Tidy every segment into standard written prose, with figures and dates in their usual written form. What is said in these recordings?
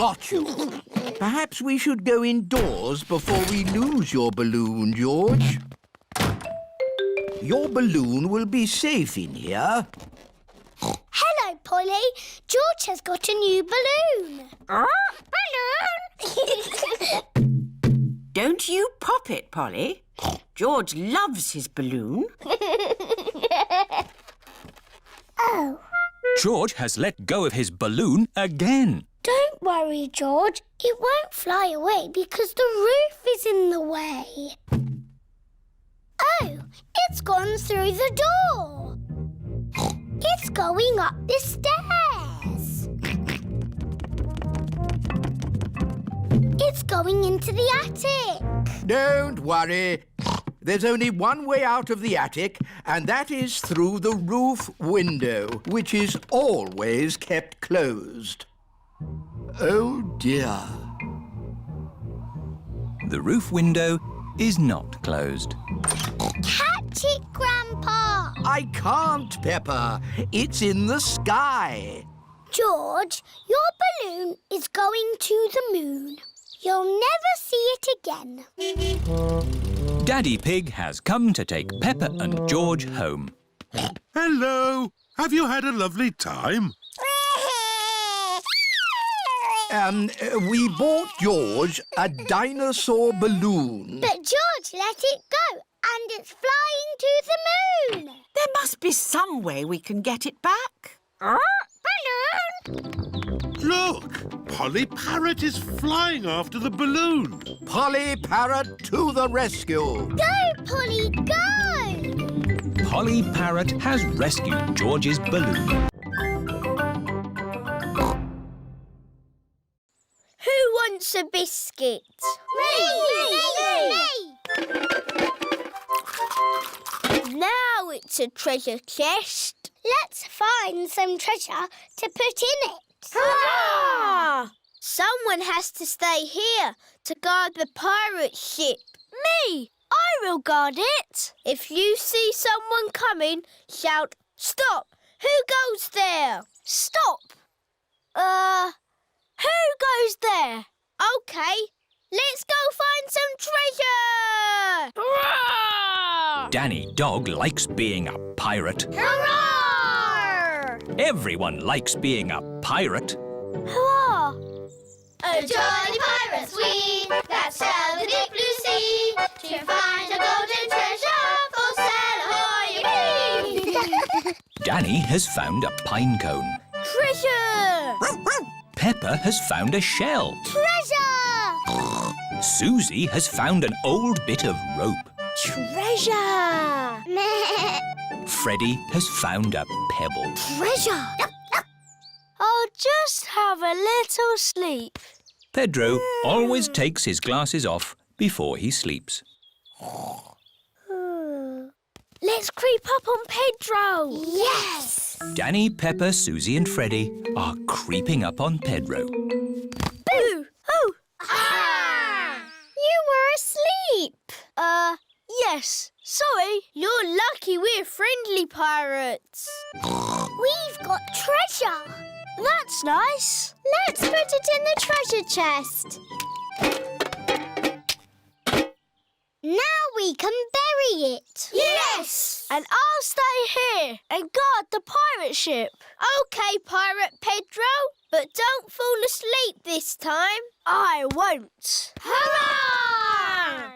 got you. Perhaps we should go indoors before we lose your balloon, George. Your balloon will be safe in here. Hello, Polly. George has got a new balloon. Balloon! Don't you pop it, Polly. George loves his balloon. Oh. George has let go of his balloon again. Don't worry, George. It won't fly away because the roof is in the way. Oh, it's gone through the door. It's going up the stairs. It's going into the attic. Don't worry. There's only one way out of the attic, and that is through the roof window, which is always kept closed. Oh, dear. The roof window is not closed. Catch it, Grandpa. I can't, Peppa. It's in the sky. George, your balloon is going to the moon. You'll never see it again. Daddy Pig has come to take Peppa and George home. Hello. Have you had a lovely time? We bought George a dinosaur balloon. But George let it go, and it's flying to the moon. There must be some way we can get it back. Balloon! Look! Polly Parrot is flying after the balloon. Polly Parrot to the rescue. Go, Polly, go! Polly Parrot has rescued George's balloon. Who wants a biscuit? Me! Now it's a treasure chest. Let's find some treasure to put in it. Hurrah! Someone has to stay here to guard the pirate ship. Me! I will guard it. If you see someone coming, shout, "Stop! Who goes there?" Stop! Who goes there? OK, let's go find some treasure! Hurrah! Danny Dog likes being a pirate. Hurrah! Everyone likes being a pirate. Hurrah! A jolly pirates we that sail the deep blue sea to find a golden treasure for sail ahoy! Danny has found a pine cone. Treasure! Peppa has found a shell. Treasure! Suzy has found an old bit of rope. Treasure! Freddy has found a pebble. Treasure! I'll just have a little sleep. Pedro always takes his glasses off before he sleeps. Let's creep up on Pedro. Yes! Danny, Peppa, Suzy and Freddy are creeping up on Pedro. Boo! Oh! Ah! You were asleep. Yes. Sorry. You're lucky we're friendly pirates. We've got treasure. That's nice. Let's put it in the treasure chest. Now we can bury it. Yes! And I'll stay here and guard the pirate ship. OK, Pirate Pedro, but don't fall asleep this time. I won't. Hurrah!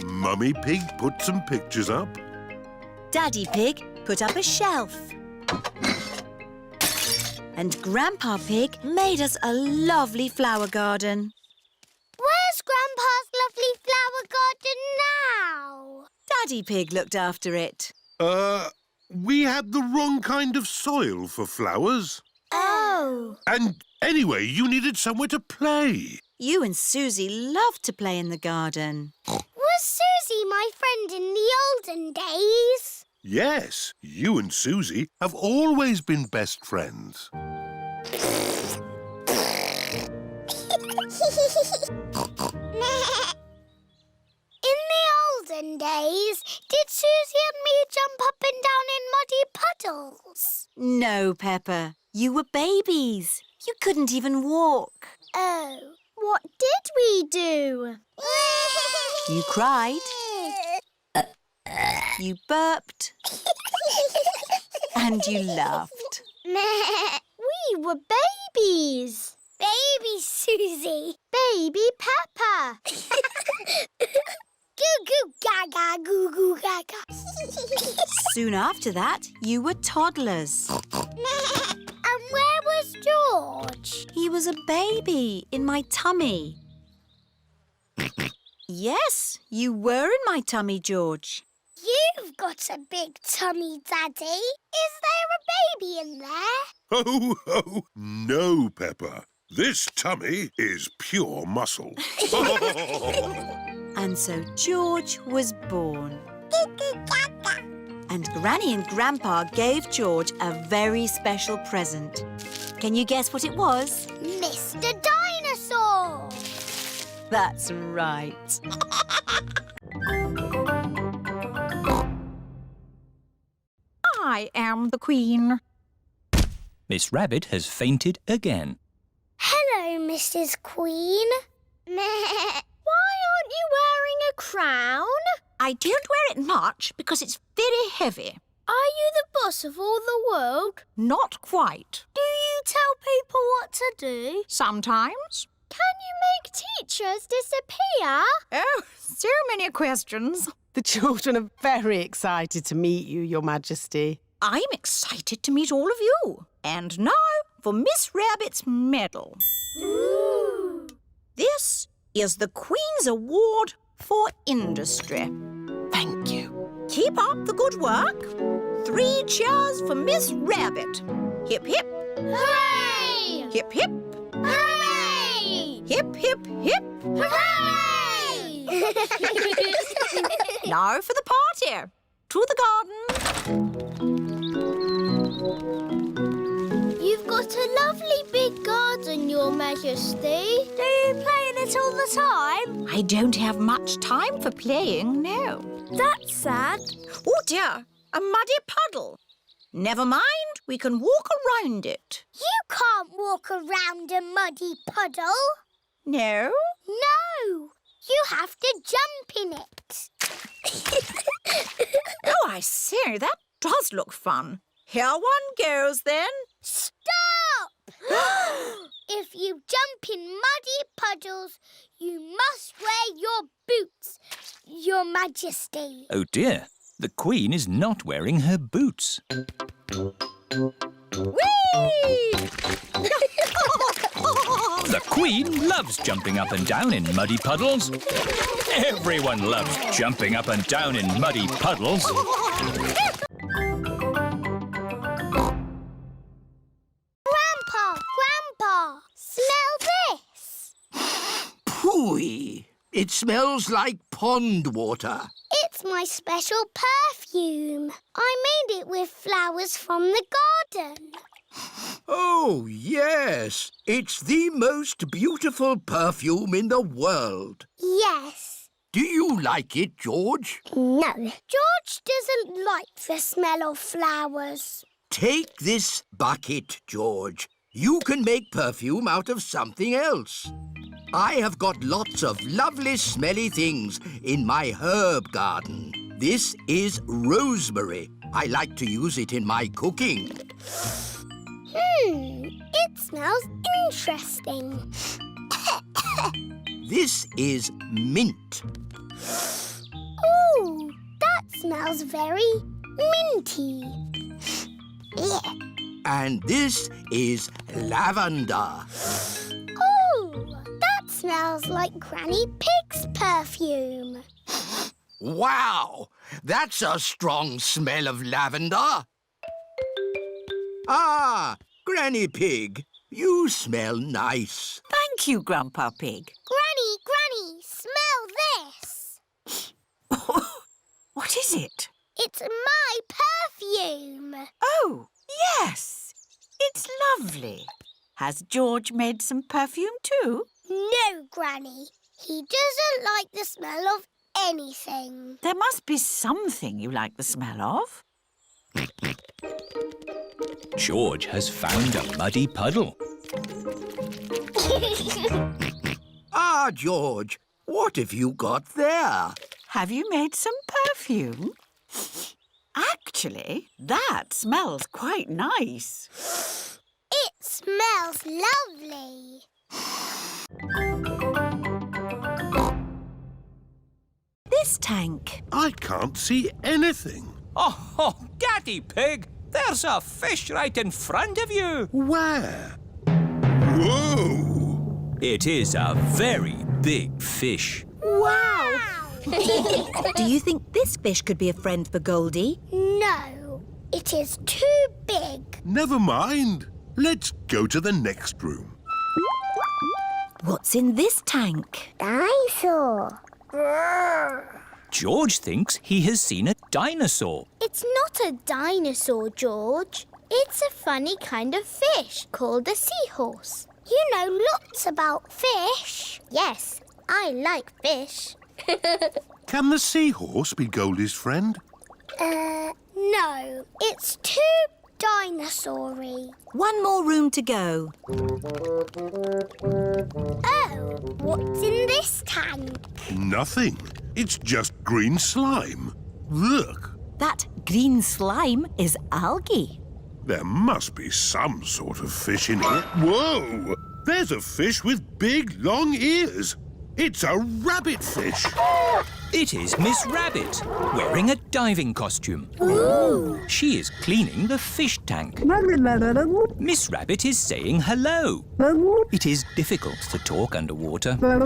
Mummy Pig put some pictures up. Daddy Pig put up a shelf. And Grandpa Pig made us a lovely flower garden. Where's Grandpa's lovely flower garden now? Daddy Pig looked after it. We had the wrong kind of soil for flowers. Oh. And anyway, you needed somewhere to play. You and Suzy loved to play in the garden. Was Suzy my friend in the olden days? Yes, you and Suzy have always been best friends. In the olden days, did Suzy and me jump up and down in muddy puddles? No, Peppa. You were babies. You couldn't even walk. Oh. What did we do? You cried. You burped. And you laughed. We were babies. Baby Suzy. Baby Peppa. Goo goo gaga, goo goo gaga. Soon after that, you were toddlers. And where was George? He was a baby in my tummy. Yes, you were in my tummy, George. You've got a big tummy, Daddy. Is there a baby in there? Ho, ho! No, Peppa. This tummy is pure muscle. And so George was born. And Granny and Grandpa gave George a very special present. Can you guess what it was? Mr. Dinosaur. That's right. I am the Queen. Miss Rabbit has fainted again. Hello, Mrs. Queen. Why aren't you wearing a crown? I don't wear it much because it's very heavy. Are you the boss of all the world? Not quite. Do you tell people what to do? Sometimes. Can you make teachers disappear? Oh, so many questions. The children are very excited to meet you, Your Majesty. I'm excited to meet all of you. And now for Miss Rabbit's medal. Ooh. This is the Queen's Award for Industry. Thank you. Keep up the good work. 3 cheers for Miss Rabbit. Hip, hip. Hooray! Hip, hip. Hooray! Hip, hip, hip. Hooray! Now for the party. To the garden. You've got a lovely big garden, Your Majesty. Do you play in it all the time? I don't have much time for playing, no. That's sad. Oh dear, a muddy puddle. Never mind, we can walk around it. You can't walk around a muddy puddle. No? No, you have to jump in it. Oh, I see, that does look fun. Here one goes then. Stop! If you jump in muddy puddles, you must wear your boots, Your Majesty. Oh dear, the Queen is not wearing her boots. Whee! The Queen loves jumping up and down in muddy puddles. Everyone loves jumping up and down in muddy puddles. Grandpa, smell this. Phooey! It smells like pond water. It's my special perfume. I made it with flowers from the garden. Oh, yes. It's the most beautiful perfume in the world. Yes. Do you like it, George? No. George doesn't like the smell of flowers. Take this bucket, George. You can make perfume out of something else. I have got lots of lovely smelly things in my herb garden. This is rosemary. I like to use it in my cooking. It smells interesting. This is mint. Ooh, that smells very minty. Yeah. And this is lavender. Ooh, that smells like Granny Pig's perfume. Wow! That's a strong smell of lavender. Ah, Granny Pig, you smell nice. Thank you, Grandpa Pig. Granny, smell this. What is it? It's my perfume. Oh, yes. It's lovely. Has George made some perfume too? No, Granny. He doesn't like the smell of anything. There must be something you like the smell of. George has found a muddy puddle. Ah, George, what have you got there? Have you made some perfume? Actually, that smells quite nice. It smells lovely. This tank. I can't see anything. Oh, Daddy Pig, there's a fish right in front of you. Where? Whoa! It is a very big fish. Wow! Do you think this fish could be a friend for Goldie? No, it is too big. Never mind. Let's go to the next room. What's in this tank? Dinosaur. George thinks he has seen a dinosaur. It's not a dinosaur, George. It's a funny kind of fish called a seahorse. You know lots about fish. Yes, I like fish. Can the seahorse be Goldie's friend? No, it's too dinosaur-y. One more room to go. Oh, what's in this tank? Nothing. It's just green slime. Look, That green slime is algae. there must be some sort of fish in here. Whoa! There's a fish with big, long ears. It's a rabbit fish. It is Miss Rabbit, wearing a diving costume. Ooh. She is cleaning the fish tank. Miss Rabbit is saying hello. It is difficult to talk underwater. Hello,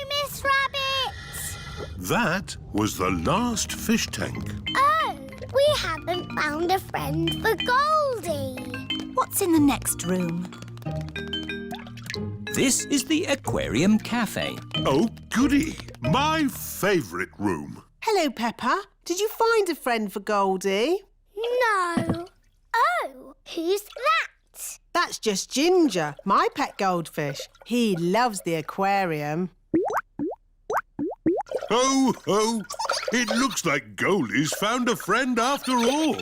Miss Rabbit. That was the last fish tank. Oh, we haven't found a friend for Goldie. What's in the next room? This is the Aquarium Cafe. Oh, goody. My favourite room. Hello, Peppa. Did you find a friend for Goldie? No. Oh, who's that? That's just Ginger, my pet goldfish. He loves the aquarium. Ho, ho. It looks like Goldie's found a friend after all.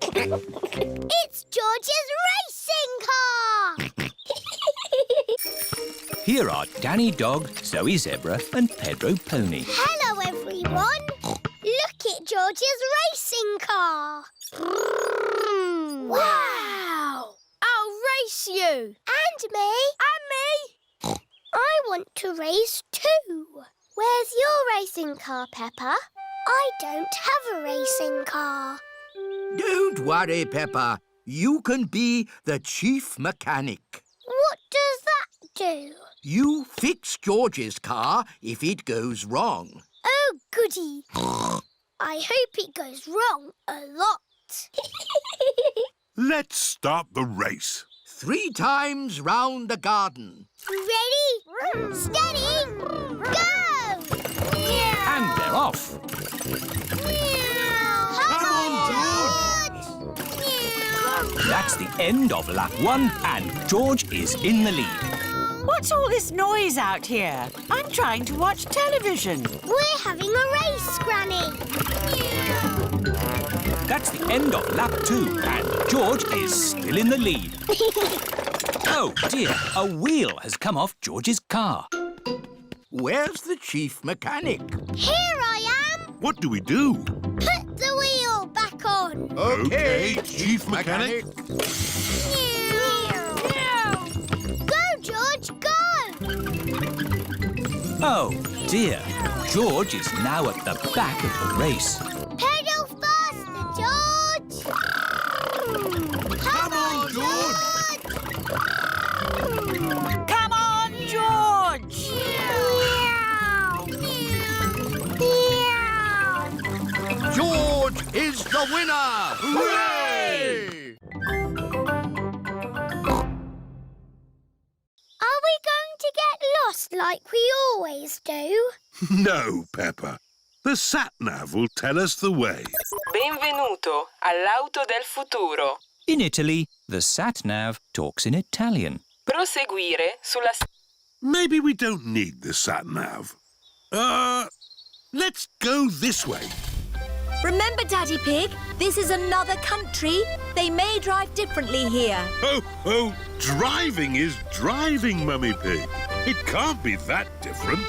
It's George's racing car! Here are Danny Dog, Zoe Zebra and Pedro Pony. Hello, everyone. Look at George's racing car. Wow! I'll race you. And me. And me. I want to race too. Where's your racing car, Peppa? I don't have a racing car. Don't worry, Peppa. You can be the chief mechanic. What does that do? You fix George's car if it goes wrong. Oh, goody. I hope it goes wrong a lot. Let's start the race. 3 times round the garden. Ready, steady, go! And they're off. Come on, That's the end of lap 1 and George is in the lead. What's all this noise out here? I'm trying to watch television. We're having a race, Granny. That's the end of lap 2 and George is still in the lead. Oh dear, a wheel has come off George's car. Where's the chief mechanic? Here I am. What do we do? Put the wheel back on. OK, Chief Mechanic. Go, George, go! Oh dear, George is now at the back of the race. Pedal faster, George! Come on, George! Come on, George! George is the winner! Hooray! Are we going to get lost like we always do? No, Peppa. The sat-nav will tell us the way. Benvenuto all'auto del futuro. In Italy, the sat-nav talks in Italian. Proseguire sulla... Maybe we don't need the sat-nav. Let's go this way. Remember, Daddy Pig, this is another country. They may drive differently here. Oh, driving is driving, Mummy Pig. It can't be that different.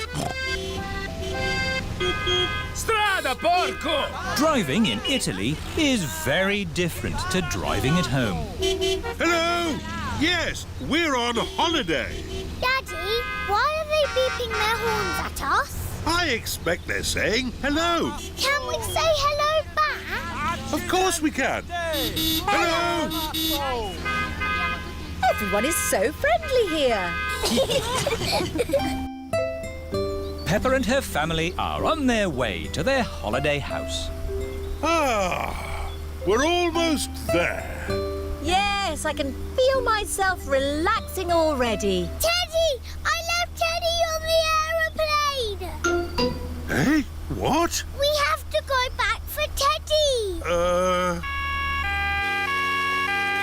Strada, porco! Driving in Italy is very different to driving at home. Hello! Yes, we're on holiday. Daddy, why are they beeping their horns at us? I expect they're saying hello. Can we say hello back? Of course we can. Hello! Everyone is so friendly here. Peppa and her family are on their way to their holiday house. We're almost there. Yes, I can feel myself relaxing already. Teddy! I left Teddy on the aeroplane! Eh? What? We have to go back for Teddy!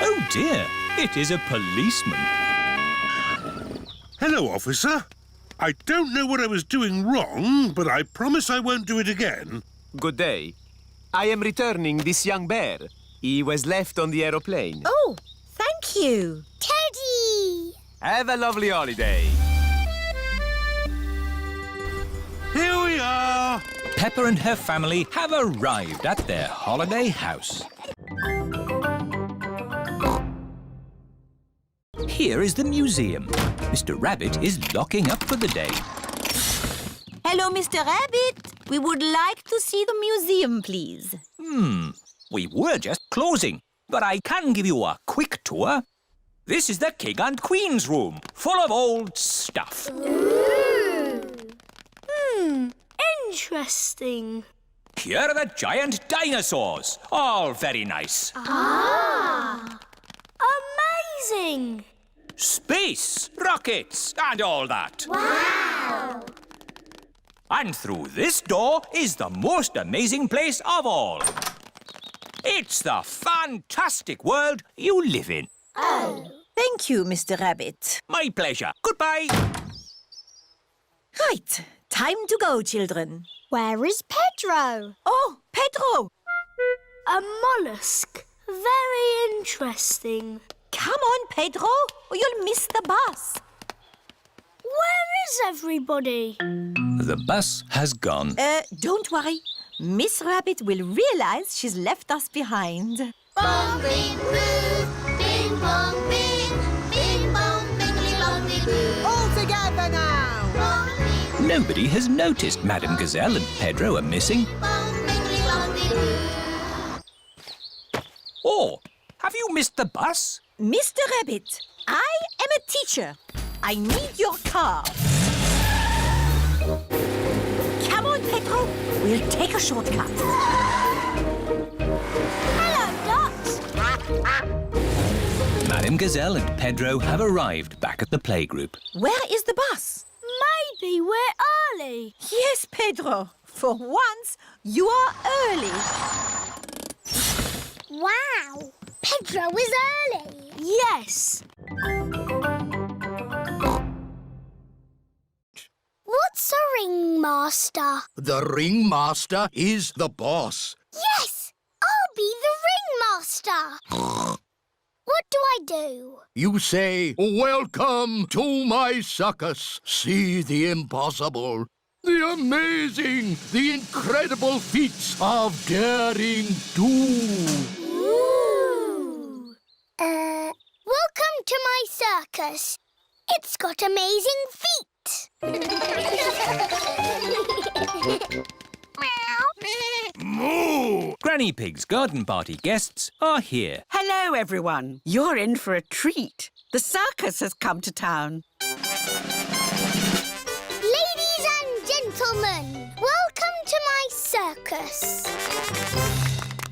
Oh dear, it is a policeman. Hello, officer. I don't know what I was doing wrong, but I promise I won't do it again. Good day. I am returning this young bear. He was left on the aeroplane. Oh, thank you. Teddy! Have a lovely holiday. Here we are. Peppa and her family have arrived at their holiday house. Here is the museum. Mr. Rabbit is locking up for the day. Hello, Mr. Rabbit. We would like to see the museum, please. We were just closing, but I can give you a quick tour. This is the King and Queen's room, full of old stuff. Interesting. Here are the giant dinosaurs, all very nice. Amazing! Space, rockets, and all that. Wow! And through this door is the most amazing place of all. It's the fantastic world you live in. Oh. Thank you, Mr. Rabbit. My pleasure. Goodbye. Right, time to go, children. Where is Pedro? Oh, Pedro! A mollusk. Very interesting. Come on, Pedro, or you'll miss the bus. Where is everybody? The bus has gone. Don't worry. Miss Rabbit will realise she's left us behind. Bong, bing, boo. Bing, bong, bing. Bing, bong, bingly, bongly, boo. All together now! Bong, bing, Nobody has noticed Madame Gazelle and Pedro are missing. bong, bingly, bongly, boo. Oh, have you missed the bus? Mr. Rabbit, I am a teacher. I need your car. Come on, Pedro. We'll take a shortcut. Hello, Dot. Madame Gazelle and Pedro have arrived back at the playgroup. Where is the bus? Maybe we're early. Yes, Pedro. For once, you are early. Wow. Pedro is early. Yes. What's a ringmaster? The ringmaster is the boss. Yes! I'll be the ringmaster. What do I do? You say, "Welcome to my circus. See the impossible, the amazing, the incredible feats of daring do." Ooh. Welcome to my circus. It's got amazing feet. Moo! Granny Pig's garden party guests are here. Hello, everyone. You're in for a treat. The circus has come to town. Ladies and gentlemen, welcome to my circus.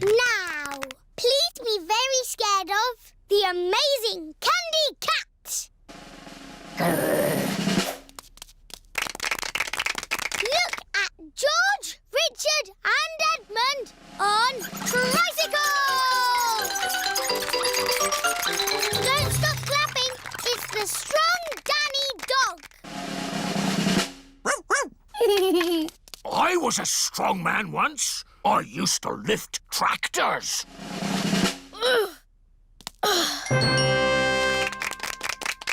Now, please be very scared of the amazing Candy Cat. Look at George, Richard and Edmund on tricycles! Don't stop clapping. It's the strong man once. I used to lift tractors.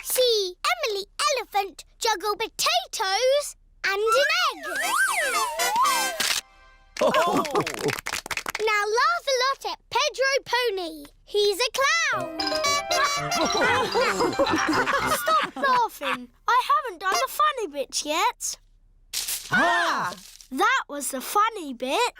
See Emily Elephant juggle potatoes and an egg. Now laugh a lot at Pedro Pony. He's a clown. Stop laughing. I haven't done the funny bits yet. That was the funny bit.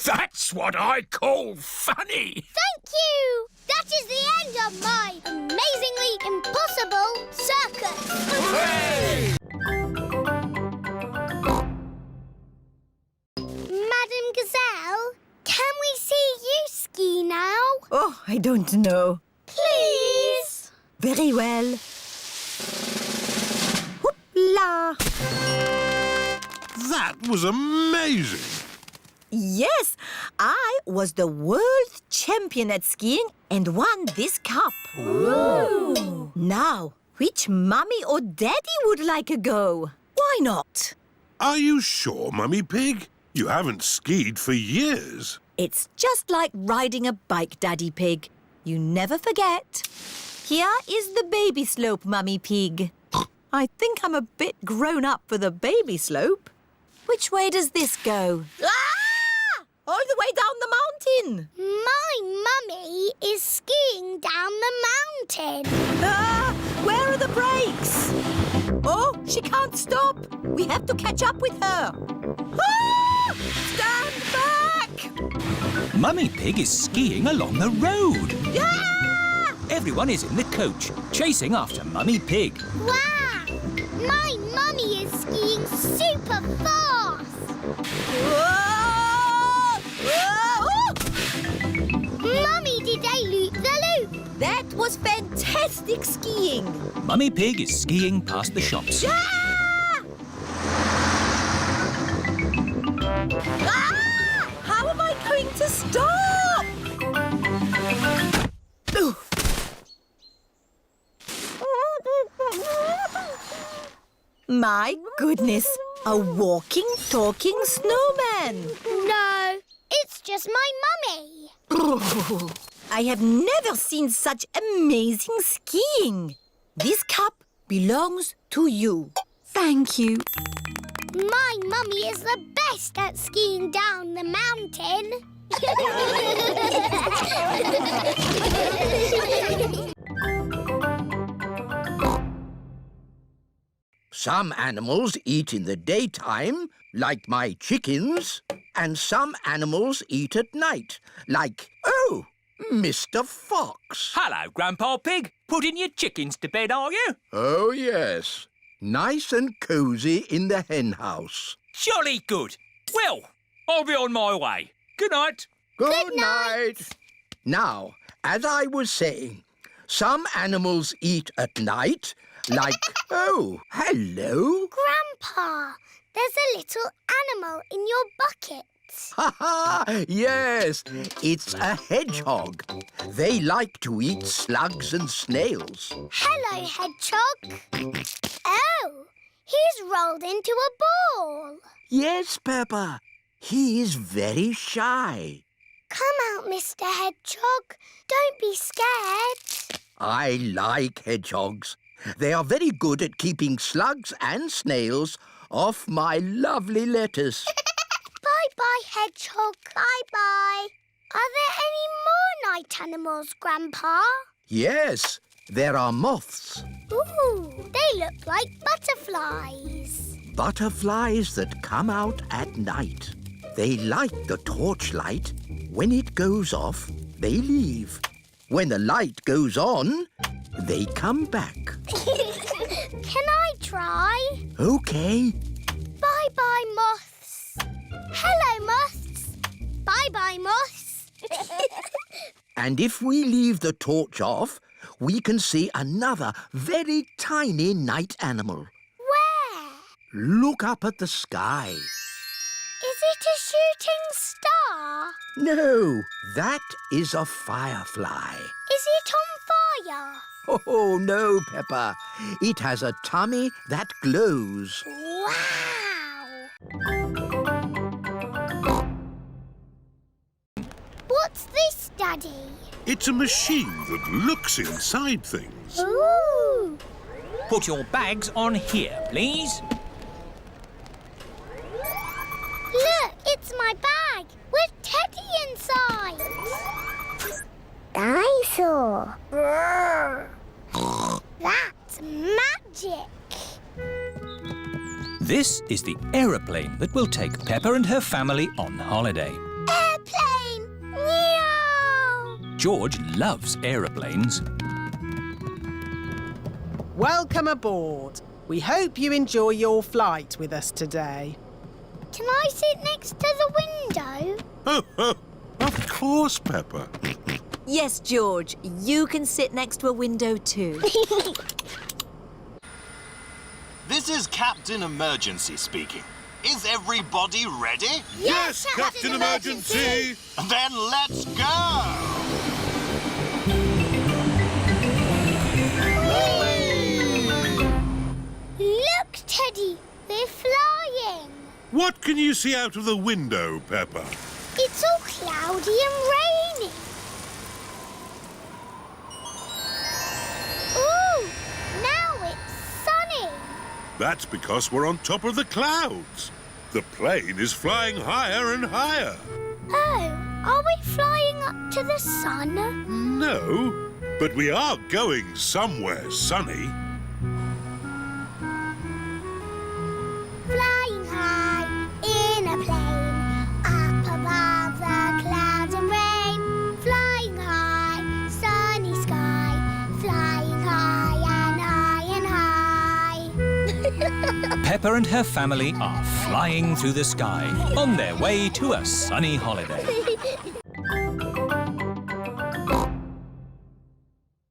That's what I call funny. Thank you. That is the end of my amazingly impossible circus. Hooray! Madam Gazelle, can we see you ski now? Oh, I don't know. Please. Very well. Whoop-la! That was amazing. Yes, I was the world champion at skiing and won this cup. Ooh. Now, which mummy or daddy would like a go? Why not? Are you sure, Mummy Pig? You haven't skied for years. It's just like riding a bike, Daddy Pig. You never forget. Here is the baby slope, Mummy Pig. I think I'm a bit grown up for the baby slope. Which way does this go? Ah! All the way down the mountain. My mummy is skiing down the mountain. Ah! Where are the brakes? Oh, she can't stop. We have to catch up with her. Ah! Stand back! Mummy Pig is skiing along the road. Ah! Everyone is in the coach, chasing after Mummy Pig. Wow! My mummy is skiing super fast. Whoa! Whoa! Mummy did a loop-the-loop. That was fantastic skiing. Mummy Pig is skiing past the shops. Ah! Ah! How am I going to stop? My goodness, a walking, talking snowman. No, it's just my mummy. I have never seen such amazing skiing. This cup belongs to you. Thank you. My mummy is the best at skiing down the mountain. Some animals eat in the daytime, like my chickens, and some animals eat at night, like, Mr. Fox. Hello, Grandpa Pig. Putting your chickens to bed, are you? Oh, yes. Nice and cosy in the hen house. Jolly good. Well, I'll be on my way. Good night. Good night. Now, as I was saying, some animals eat at night, like... Oh, hello. Grandpa, there's a little animal in your bucket. Ha ha! Yes, it's a hedgehog. They like to eat slugs and snails. Hello, hedgehog. Oh, he's rolled into a ball. Yes, Peppa. He is very shy. Come out, Mr. Hedgehog. Don't be scared. I like hedgehogs. They are very good at keeping slugs and snails off my lovely lettuce. Bye-bye, hedgehog. Bye-bye. Are there any more night animals, Grandpa? Yes, there are moths. Ooh, they look like butterflies. Butterflies that come out at night. They like the torchlight. When it goes off, they leave. When the light goes on, they come back. Can I try? OK. Bye-bye, moths. Hello, moths. Bye-bye, moths. And if we leave the torch off, we can see another very tiny night animal. Where? Look up at the sky. Is it a shooting star? No, that is a firefly. Is it on fire? Oh, no, Peppa. It has a tummy that glows. Wow! What's this, Daddy? It's a machine that looks inside things. Ooh! Put your bags on here, please. Look, it's my bag with Teddy inside. Dinosaur. That's magic. This is the aeroplane that will take Peppa and her family on holiday. Airplane! Meow! George loves aeroplanes. Welcome aboard. We hope you enjoy your flight with us today. Can I sit next to the window? Of course, Peppa. Yes, George, you can sit next to a window too. This is Captain Emergency speaking. Is everybody ready? Yes, Captain Emergency! Then let's go! Look, Teddy, we're flying. What can you see out of the window, Peppa? It's all cloudy and rainy. Ooh, now it's sunny. That's because we're on top of the clouds. The plane is flying higher and higher. Oh, are we flying up to the sun? No, but we are going somewhere sunny. Flying high in a plane, up above the clouds and rain. Flying high, sunny sky, flying high and high and high. Peppa and her family are flying through the sky on their way to a sunny holiday.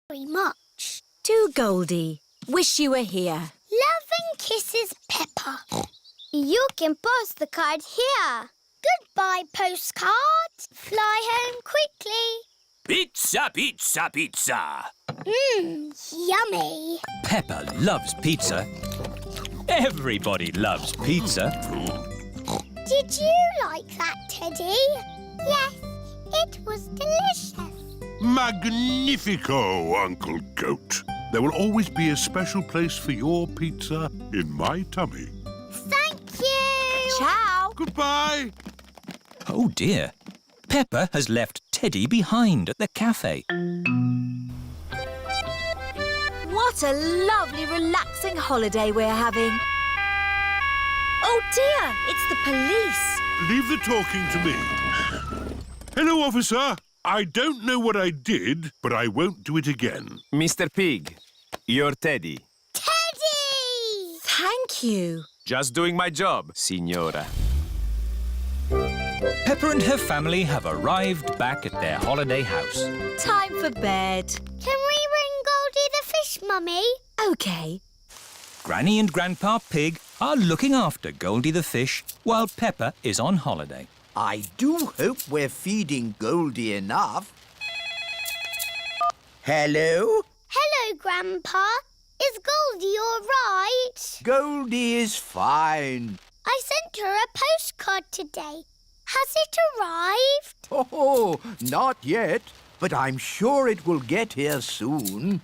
Very much. To Goldie. Wish you were here. Love and kisses, Peppa. You can post the card here. Goodbye, postcard. Fly home quickly. Pizza, pizza, pizza. Yummy. Peppa loves pizza. Everybody loves pizza. Did you like that, Teddy? Yes, it was delicious. Magnifico, Uncle Goat. There will always be a special place for your pizza in my tummy. Thank you. Ciao. Goodbye. Oh dear. Peppa has left Teddy behind at the cafe. What a lovely, relaxing holiday we're having. Oh dear, it's the police. Leave the talking to me. Hello, officer. I don't know what I did, but I won't do it again. Mr. Pig, you're Teddy. Teddy! Thank you. Just doing my job, Signora. Peppa and her family have arrived back at their holiday house. Time for bed. Can we ring Goldie the fish, Mummy? OK. Granny and Grandpa Pig are looking after Goldie the fish while Peppa is on holiday. I do hope we're feeding Goldie enough. Hello? Hello, Grandpa. Is Goldie all right? Goldie is fine. I sent her a postcard today. Has it arrived? Oh, not yet, but I'm sure it will get here soon.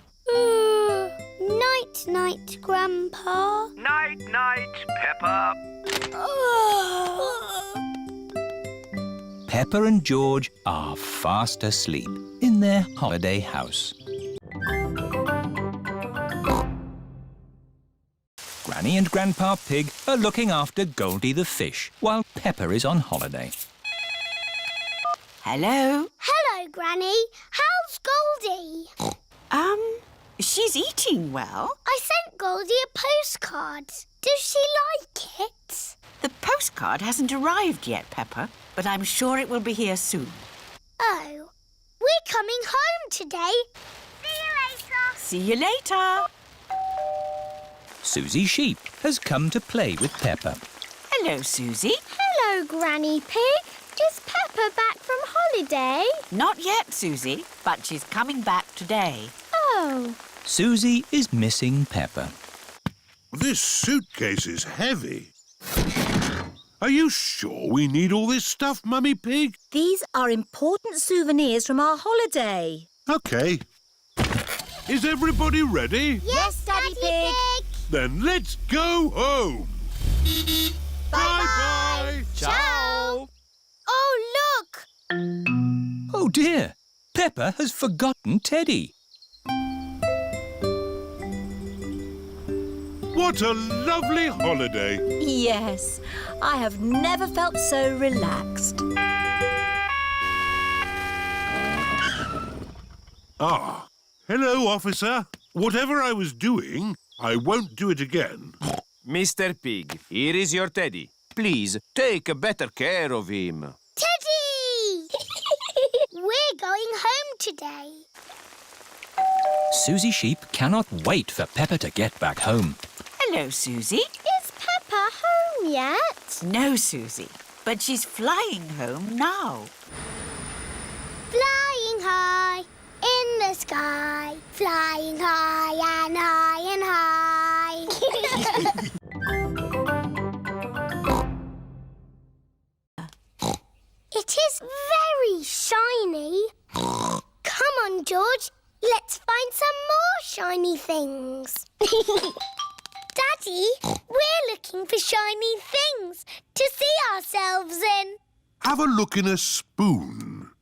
Night-night, Grandpa. Night-night, Peppa. Peppa and George are fast asleep in their holiday house. Granny and Grandpa Pig are looking after Goldie the fish while Peppa is on holiday. Hello? Hello, Granny. How's Goldie? She's eating well. I sent Goldie a postcard. Does she like it? The postcard hasn't arrived yet, Peppa, but I'm sure it will be here soon. Oh, we're coming home today. See you later. See you later. Suzy Sheep has come to play with Peppa. Hello, Suzy. Hello, Granny Pig. Is Peppa back from holiday? Not yet, Suzy, but she's coming back today. Oh. Suzy is missing Peppa. This suitcase is heavy. Are you sure we need all this stuff, Mummy Pig? These are important souvenirs from our holiday. OK. Is everybody ready? Yes, Daddy Pig. Then let's go home. Bye-bye. Ciao. Oh, look. Oh dear, Peppa has forgotten Teddy. What a lovely holiday. Yes, I have never felt so relaxed. Ah, hello, officer. Whatever I was doing, I won't do it again. Mr. Pig, here is your Teddy. Please, take better care of him. Teddy! We're going home today. Suzy Sheep cannot wait for Peppa to get back home. Hello, Suzy. Is Peppa home yet? No, Suzy, but she's flying home now. Flying high in the sky. Flying high and high and high. It is very shiny. Come on, George. Let's find some more shiny things. Daddy, we're looking for shiny things to see ourselves in. Have a look in a spoon.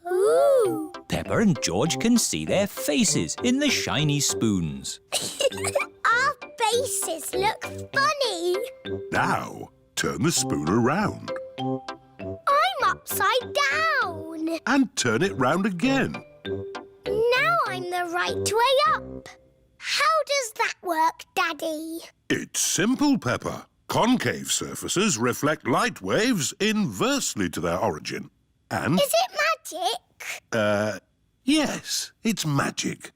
Ooh. Peppa and George can see their faces in the shiny spoons. Our faces look funny. Now, turn the spoon around. I'm upside down. And turn it round again. Now I'm the right way up. How does that work, Daddy? It's simple, Peppa. Concave surfaces reflect light waves inversely to their origin. And... Is it magic? Yes, it's magic.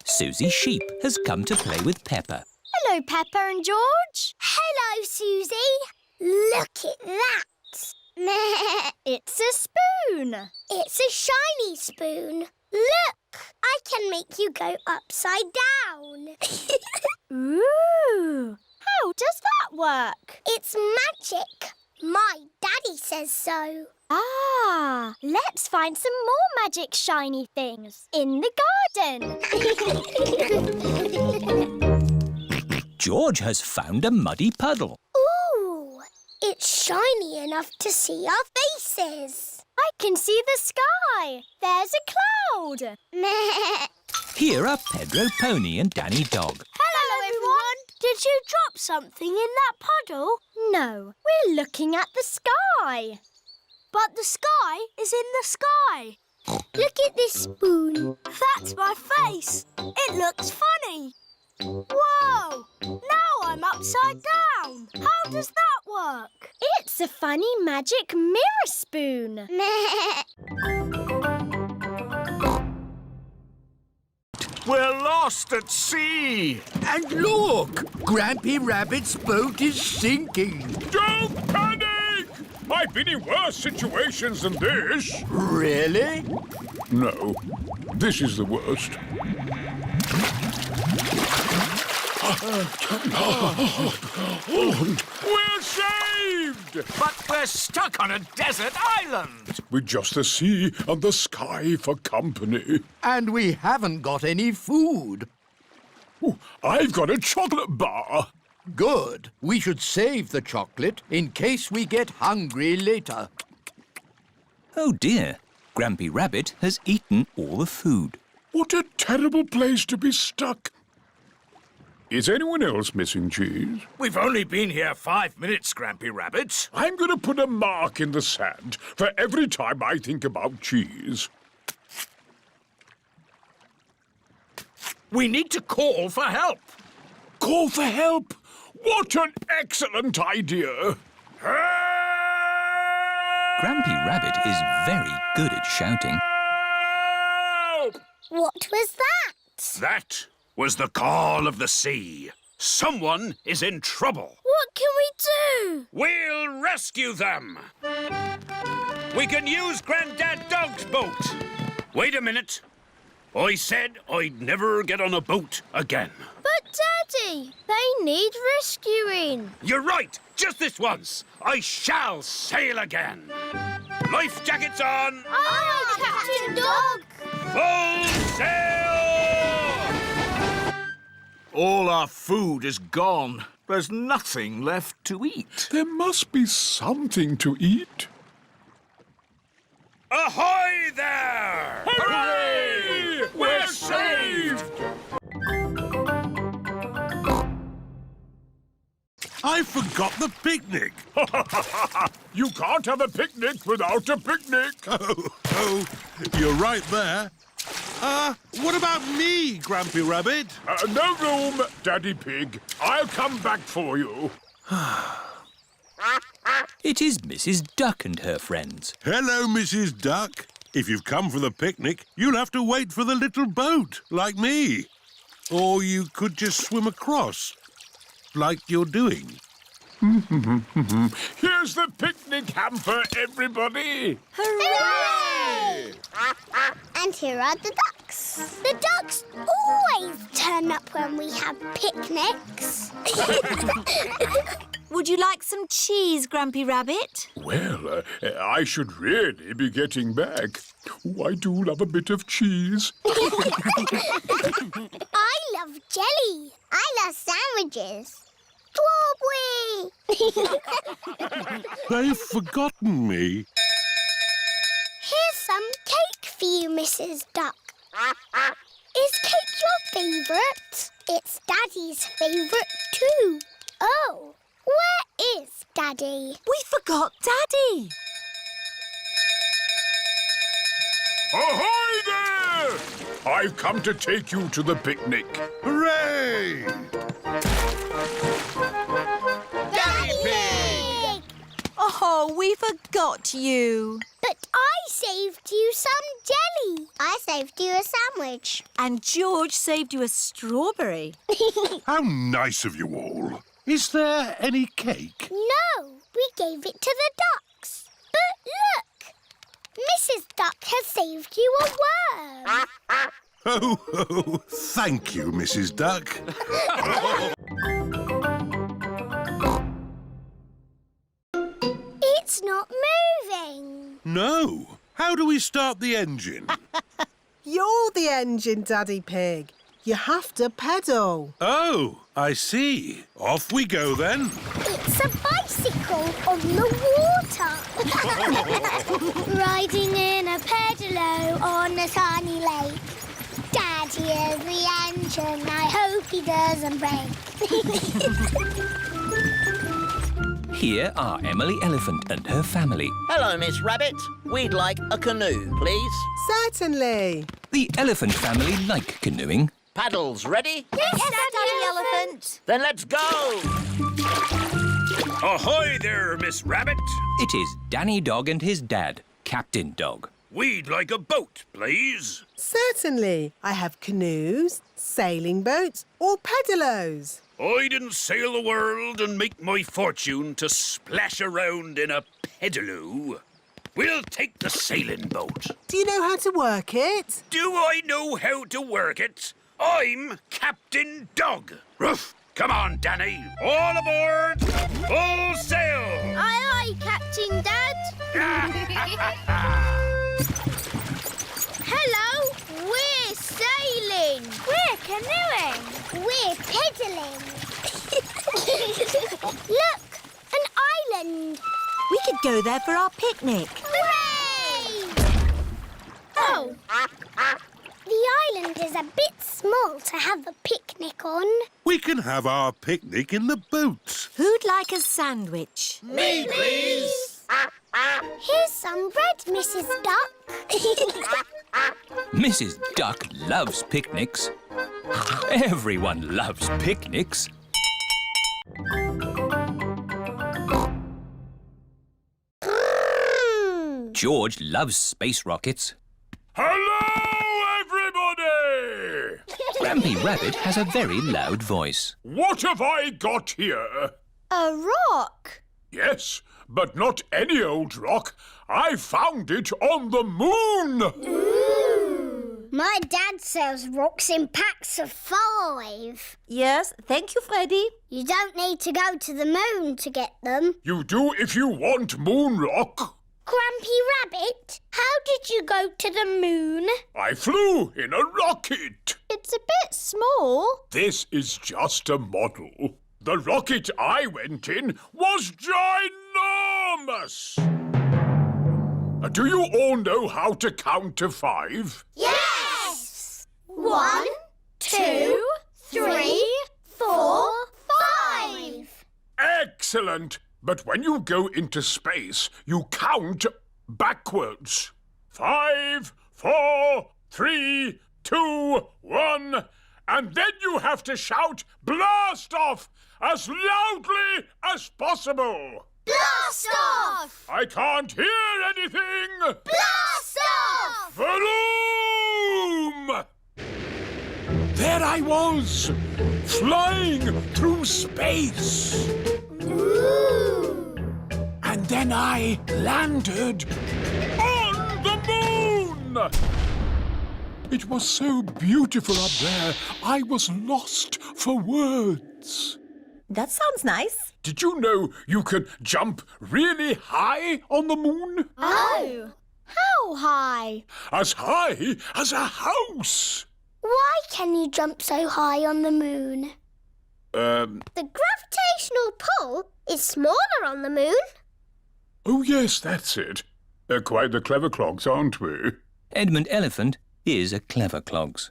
Suzy Sheep has come to play with Peppa. Hello, Peppa and George. Hello, Suzy. Look at that. It's a spoon. It's a shiny spoon. Look, I can make you go upside down. Ooh, how does that work? It's magic. My daddy says so. Ah, let's find some more magic shiny things in the garden. George has found a muddy puddle. Ooh, it's shiny enough to see our faces. I can see the sky. There's a cloud. Here are Pedro Pony and Danny Dog. Hello, everyone. Did you drop something in that puddle? No, we're looking at the sky. But the sky is in the sky. Look at this spoon. That's my face. It looks funny. Whoa! Now I'm upside down. How does that work? It's a funny magic mirror spoon. We're lost at sea. And look! Grampy Rabbit's boat is sinking. Don't panic! I've been in worse situations than this. Really? No, this is the worst. We're saved! But we're stuck on a desert island. With just the sea and the sky for company. And we haven't got any food. Ooh, I've got a chocolate bar. Good. We should save the chocolate in case we get hungry later. Oh dear, Grampy Rabbit has eaten all the food. What a terrible place to be stuck. Is anyone else missing cheese? We've only been here 5 minutes, Grampy Rabbit. I'm going to put a mark in the sand for every time I think about cheese. We need to call for help. Call for help? What an excellent idea! Grampy Rabbit is very good at shouting. Help! What was that? That was the call of the sea. Someone is in trouble. What can we do? We'll rescue them. We can use Grandad Dog's boat. Wait a minute. I said I'd never get on a boat again. But, Daddy, they need rescuing. You're right. Just this once. I shall sail again. Life jackets on. Aye, Captain Dog. Full sail! All our food is gone. There's nothing left to eat. There must be something to eat. Ahoy there! Hooray! We're saved! I forgot the picnic. You can't have a picnic without a picnic. Oh, you're right there. What about me, Grampy Rabbit? No room, Daddy Pig. I'll come back for you. It is Mrs. Duck and her friends. Hello, Mrs. Duck. If you've come for the picnic, you'll have to wait for the little boat, like me. Or you could just swim across, like you're doing. Here's the picnic hamper, everybody. Hooray! And here are the ducks. The ducks always turn up when we have picnics. Would you like some cheese, Grumpy Rabbit? Well, I should really be getting back. Oh, I do love a bit of cheese. I love jelly. I love sandwiches. Strawberry! They've forgotten me. Here's some cake for you, Mrs. Duck. Is cake your favourite? It's Daddy's favourite too. Oh, where is Daddy? We forgot Daddy. Ahoy there! I've come to take you to the picnic. Hooray! Daddy Pig! Oh, we forgot you. But I saved you some jelly. I saved you a sandwich. And George saved you a strawberry. How nice of you all. Is there any cake? No, we gave it to the ducks. But look, Mrs. Duck has saved you a worm. Oh, thank you, Mrs. Duck. It's not moving. No. How do we start the engine? You're the engine, Daddy Pig. You have to pedal. Oh, I see. Off we go then. It's a bicycle on the water. Riding in a pedalo on a sunny lake. Daddy is the engine. I hope he doesn't break. Here are Emily Elephant and her family. Hello, Miss Rabbit. We'd like a canoe, please. Certainly. The elephant family like canoeing. Paddles ready? Yes, Daddy Elephant. Then let's go. Ahoy there, Miss Rabbit. It is Danny Dog and his dad, Captain Dog. We'd like a boat, please. Certainly. I have canoes, sailing boats or pedalos. I didn't sail the world and make my fortune to splash around in a pedaloo. We'll take the sailing boat. Do you know how to work it? Do I know how to work it? I'm Captain Dog. Ruff! Come on, Danny. All aboard. Full sail. Aye, aye, Captain Dad. Hello, we're sailing. We're canoeing. We're pedalling. Look, an island. We could go there for our picnic. Hooray! Oh. The island is a bit small to have a picnic on. We can have our picnic in the boat. Who'd like a sandwich? Me, please. Here's some bread, Mrs. Duck. Mrs. Duck loves picnics. Everyone loves picnics. George loves space rockets. Hello, everybody! Grampy Rabbit has a very loud voice. What have I got here? A rock. Yes, but not any old rock. I found it on the moon. Ooh. My dad sells rocks in packs of 5. Yes, thank you, Freddy. You don't need to go to the moon to get them. You do if you want moon rock. Grumpy Rabbit, how did you go to the moon? I flew in a rocket. It's a bit small. This is just a model. The rocket I went in was ginormous. Do you all know how to count to 5? Yes! 1, 2, 3, 4, 5. Excellent! But when you go into space, you count backwards. 5, 4, 3, 2, 1. And then you have to shout blast off as loudly as possible. Blast off! I can't hear anything! Blast off! Vroom! There I was, flying through space. Ooh! And then I landed on the moon! It was so beautiful up there, I was lost for words. That sounds nice. Did you know you can jump really high on the moon? Oh! How high? As high as a house! Why can you jump so high on the moon? The gravitational pull is smaller on the moon. Oh, yes, that's it. They're quite the clever clogs, aren't we? Edmund Elephant is a clever clogs.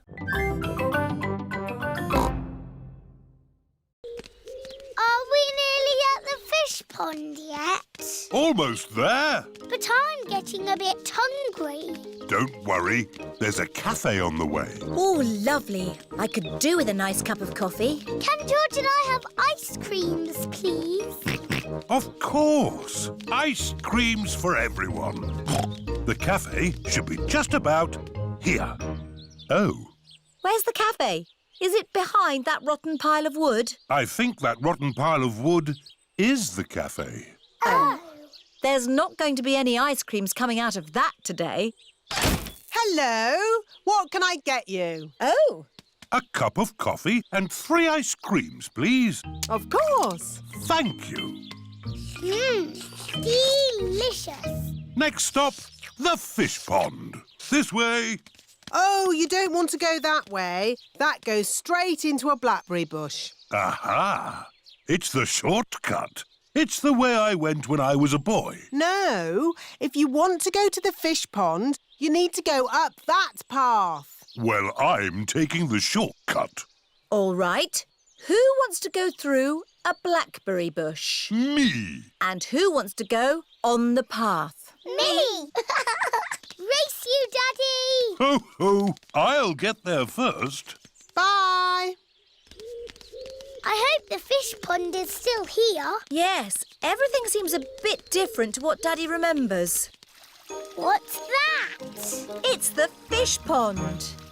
Are we nearly at the fish pond yet? Almost there. But I'm getting a bit hungry. Don't worry, there's a cafe on the way. Oh, lovely. I could do with a nice cup of coffee. Can George and I have ice creams, please? Of course. Ice creams for everyone. The cafe should be just about here. Oh. Where's the cafe? Is it behind that rotten pile of wood? I think that rotten pile of wood is the cafe. Oh. There's not going to be any ice creams coming out of that today. Hello. What can I get you? Oh. A cup of coffee and 3 ice creams, please. Of course. Thank you. Delicious. Next stop, the fish pond. This way. Oh, you don't want to go that way. That goes straight into a blackberry bush. Aha! It's the shortcut. It's the way I went when I was a boy. No, if you want to go to the fish pond, you need to go up that path. Well, I'm taking the shortcut. All right. Who wants to go through a blackberry bush? Me. And who wants to go on the path? Me! Race you, Daddy! Ho, ho. I'll get there first. Bye. I hope the fish pond is still here. Yes, everything seems a bit different to what Daddy remembers. What's that? It's the fish pond.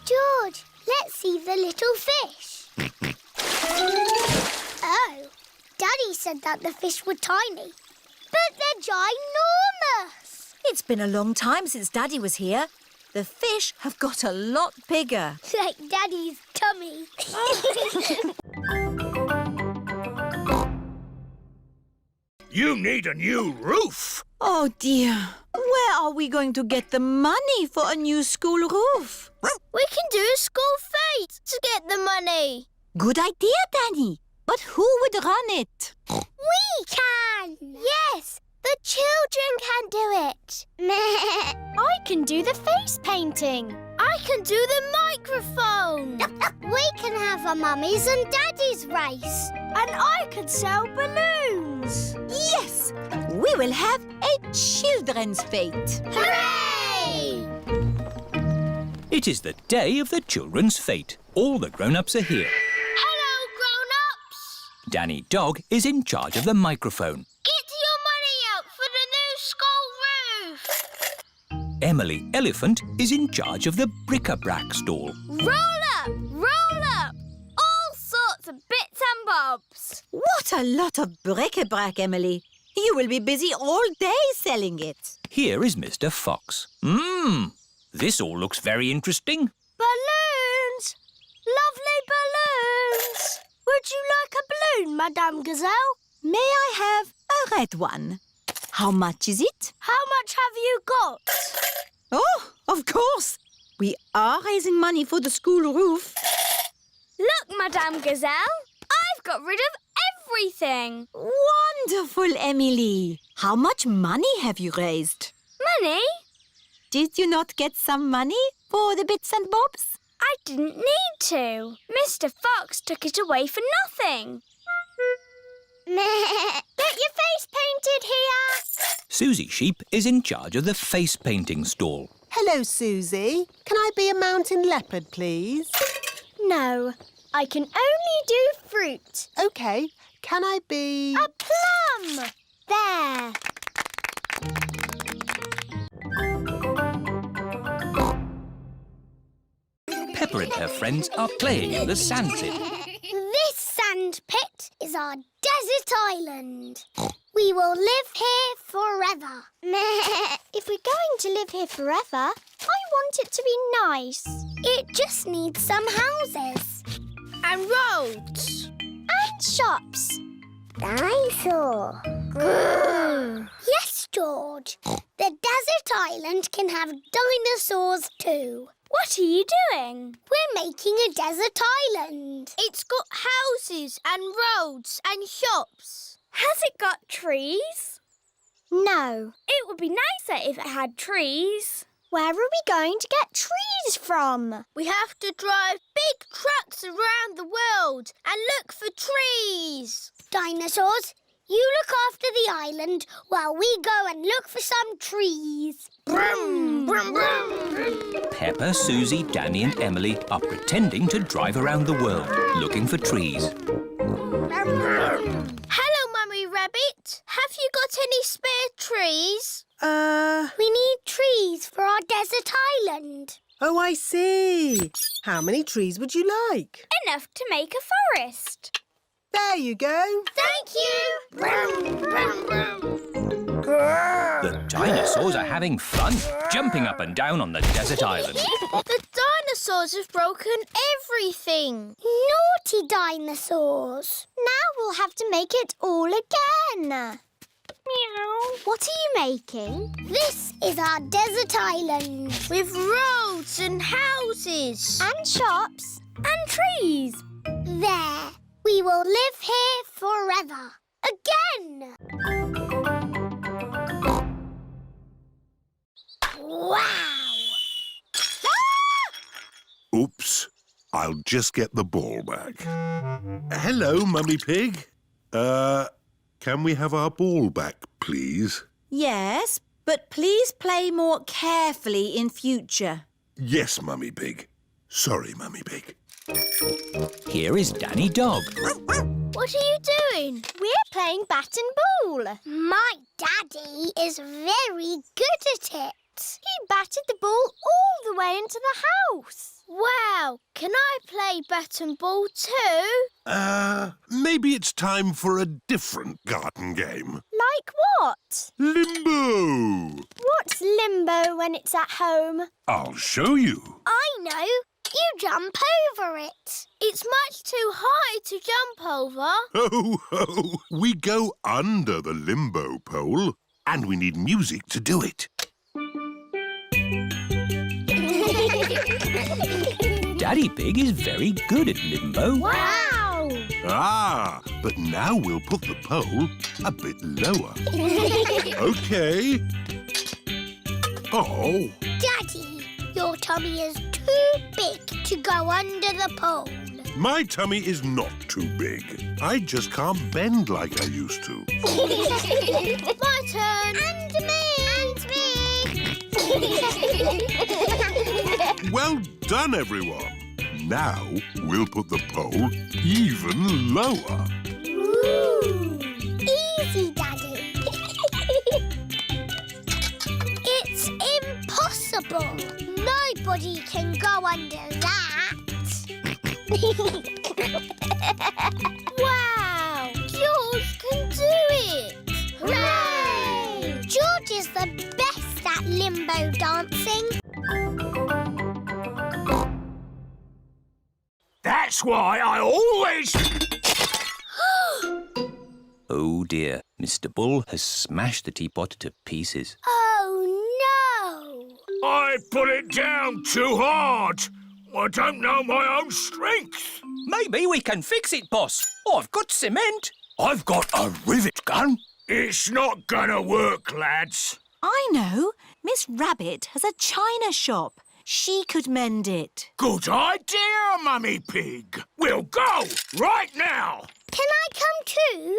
George, let's see the little fish. Oh, Daddy said that the fish were tiny. But they're ginormous. It's been a long time since Daddy was here. The fish have got a lot bigger. Like Daddy's tummy. You need a new roof. Oh, dear. Where are we going to get the money for a new school roof? We can do a school fete to get the money. Good idea, Danny. But who would run it? We can. Yes, the children can do it. I can do the face painting. I can do the microphone. We can have a mummies and daddies race. And I can sell balloons. Yes, we will have a children's fete. Hooray! It is the day of the children's fete. All the grown-ups are here. Hello, grown-ups. Danny Dog is in charge of the microphone. Get your money out for the new school roof. Emily Elephant is in charge of the bric-a-brac stall. Roll up, roll up. All sorts of bits and bobs. What a lot of bric-a-brac, Emily. You will be busy all day selling it. Here is Mr. Fox. This all looks very interesting. But Lovely balloons! Would you like a balloon, Madame Gazelle? May I have a red one? How much is it? How much have you got? Oh, of course. We are raising money for the school roof. Look, Madame Gazelle, I've got rid of everything. Wonderful, Emily. How much money have you raised? Money? Did you not get some money for the bits and bobs? I didn't need to. Mr. Fox took it away for nothing. Get your face painted here. Suzy Sheep is in charge of the face painting stall. Hello, Suzy. Can I be a mountain leopard, please? No, I can only do fruit. OK. Can I be... A plum! There. Peppa and her friends are playing in the sand pit. This sand pit is our desert island. We will live here forever. If we're going to live here forever, I want it to be nice. It just needs some houses. And roads. And shops. Dinosaur. Yes, George. The desert island can have dinosaurs too. What are you doing? We're making a desert island. It's got houses and roads and shops. Has it got trees? No. It would be nicer if it had trees. Where are we going to get trees from? We have to drive big trucks around the world and look for trees. Dinosaurs, you look after the island while we go and look for some trees. Brum, brum, brum. Peppa, Suzy, Danny and Emily are pretending to drive around the world looking for trees. Hello, Mummy Rabbit. Have you got any spare trees? We need trees for our desert island. Oh, I see. How many trees would you like? Enough to make a forest. There you go. Thank you. Brum, brum, brum. The dinosaurs are having fun, jumping up and down on the desert island. The dinosaurs have broken everything. Naughty dinosaurs. Now we'll have to make it all again. Meow. What are you making? This is our desert island. With roads and houses. And shops. And trees. There. We will live here forever. Again. Wow! Oops. I'll just get the ball back. Hello, Mummy Pig. Can we have our ball back, please? Yes, but please play more carefully in future. Yes, Mummy Pig. Sorry, Mummy Pig. Here is Danny Dog. What are you doing? We're playing bat and ball. My daddy is very good at it. He batted the ball all the way into the house. Wow! Can I play bat and ball too? Maybe it's time for a different garden game. Like what? Limbo! What's limbo when it's at home? I'll show you. I know. You jump over it. It's much too high to jump over. Ho, ho! We go under the limbo pole, and we need music to do it. Daddy Pig is very good at Limbo. Wow! Ah, but now we'll put the pole a bit lower. OK. Oh. Daddy, your tummy is too big to go under the pole. My tummy is not too big. I just can't bend like I used to. My turn. And me. And me. Well done, everyone. Now we'll put the pole even lower. Ooh. Easy, Daddy. It's impossible. Nobody can go under that. Wow! George can do it! Hooray! George is the best at limbo dancing. That's why I always... Oh dear, Mr. Bull has smashed the teapot to pieces. Oh, no! I put it down too hard. I don't know my own strength. Maybe we can fix it, boss. I've got cement. I've got a rivet gun. It's not gonna work, lads. I know. Miss Rabbit has a china shop. She could mend it. Good idea, Mummy Pig. We'll go right now. Can I come too?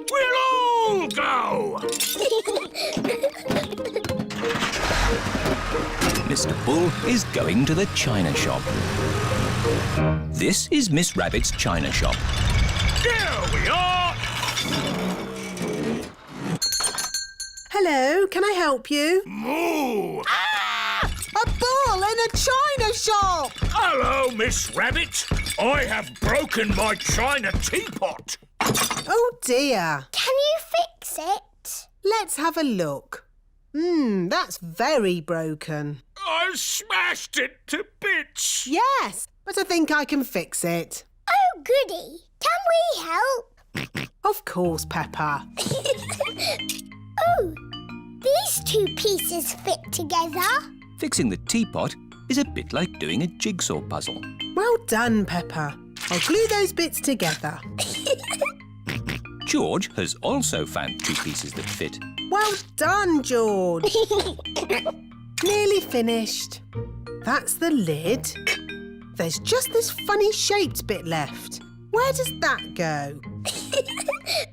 We'll all go. Mr. Bull is going to the china shop. This is Miss Rabbit's china shop. Here we are. Hello, can I help you? Moo! A bull in a china shop! Hello, Miss Rabbit. I have broken my china teapot. Oh, dear. Can you fix it? Let's have a look. That's very broken. I smashed it to bits. Yes, but I think I can fix it. Oh, goody. Can we help? Of course, Peppa. Oh, these two pieces fit together. Fixing the teapot is a bit like doing a jigsaw puzzle. Well done, Peppa. I'll glue those bits together. George has also found two pieces that fit. Well done, George. Nearly finished. That's the lid. There's just this funny shaped bit left. Where does that go?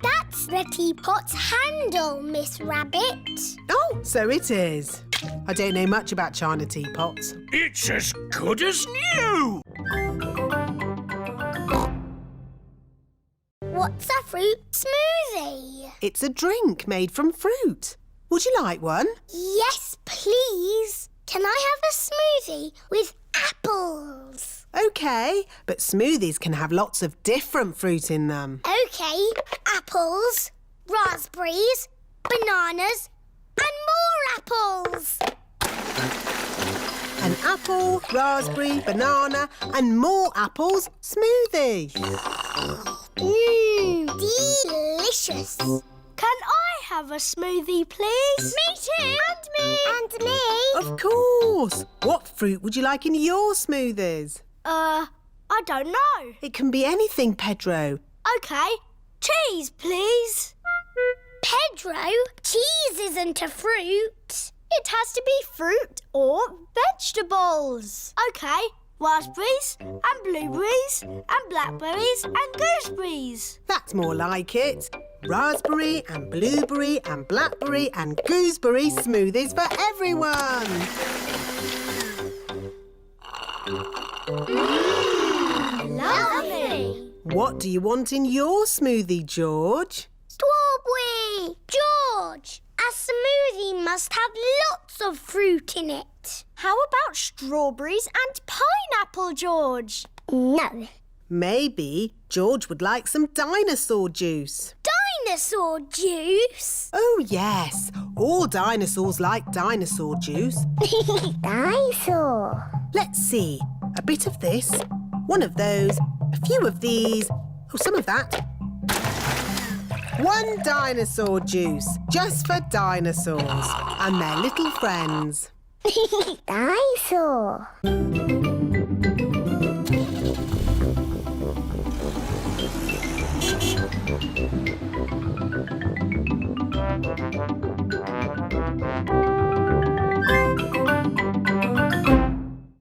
That's the teapot's handle, Miss Rabbit. Oh, so it is. I don't know much about china teapots. It's as good as new. What's a fruit smoothie? It's a drink made from fruit. Would you like one? Yes, please. Can I have a smoothie with apples? OK, but smoothies can have lots of different fruit in them. OK, apples, raspberries, bananas and more apples. An apple, raspberry, banana and more apples smoothie. Delicious. Can I have a smoothie, please? Me too. And me. And me. Of course. What fruit would you like in your smoothies? I don't know. It can be anything, Pedro. OK, cheese, please. Pedro, cheese isn't a fruit. It has to be fruit or vegetables. OK, raspberries and blueberries and blackberries and gooseberries. That's more like it. Raspberry and blueberry and blackberry and gooseberry smoothies for everyone. Lovely. What do you want in your smoothie, George? Strawberry. George, a smoothie must have lots of fruit in it. How about strawberries and pineapple, George? No. Maybe George would like some dinosaur juice. Dinosaur juice? Oh, yes. All dinosaurs like dinosaur juice. Dinosaur. Let's see. A bit of this, one of those, a few of these, oh, some of that. One dinosaur juice, just for dinosaurs and their little friends. Dinosaur.